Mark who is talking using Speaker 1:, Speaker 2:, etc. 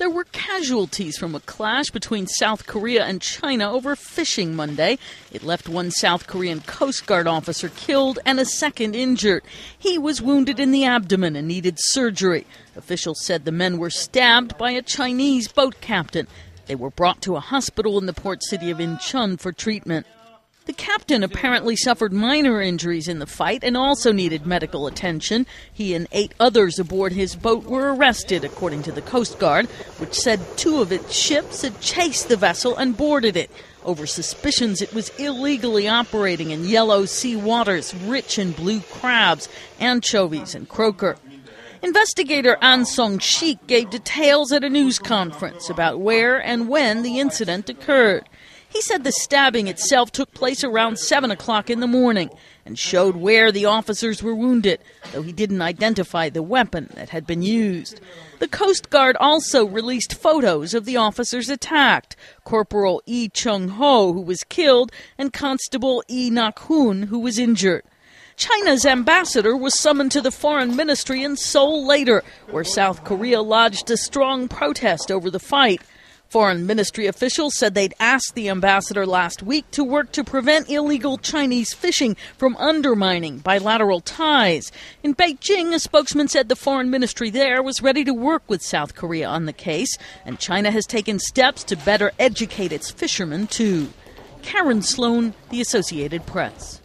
Speaker 1: There were casualties from a clash between South Korea and China over fishing Monday. It left one South Korean Coast Guard officer killed and a second injured. He was wounded in the abdomen and needed surgery. Officials said the men were stabbed by a Chinese boat captain. They were brought to a hospital in the port city of INCHEON for treatment. The captain apparently suffered minor injuries in the fight and also needed medical attention. He and 8 others aboard his boat were arrested, according to the Coast Guard, which said 2 of its ships had chased the vessel and boarded it over suspicions it was illegally operating in yellow sea waters rich in blue crabs, anchovies, and croaker. Investigator An Song-shik gave details at a news conference about where and when the incident occurred. He said the stabbing itself took place around 7 o'clock in the morning and showed where the officers were wounded, though he didn't identify the weapon that had been used. The Coast Guard also released photos of the officers attacked, Corporal Lee Chung-ho, who was killed, and Constable Lee Nak-hoon, who was injured. China's ambassador was summoned to the foreign ministry in Seoul later, where South Korea lodged a strong protest over the fight. Foreign ministry officials said they'd asked the ambassador last week to work to prevent illegal Chinese fishing from undermining bilateral ties. In Beijing, a spokesman said the foreign ministry there was ready to work with South Korea on the case, and China has taken steps to better educate its fishermen, too. Karen Sloan, The Associated Press.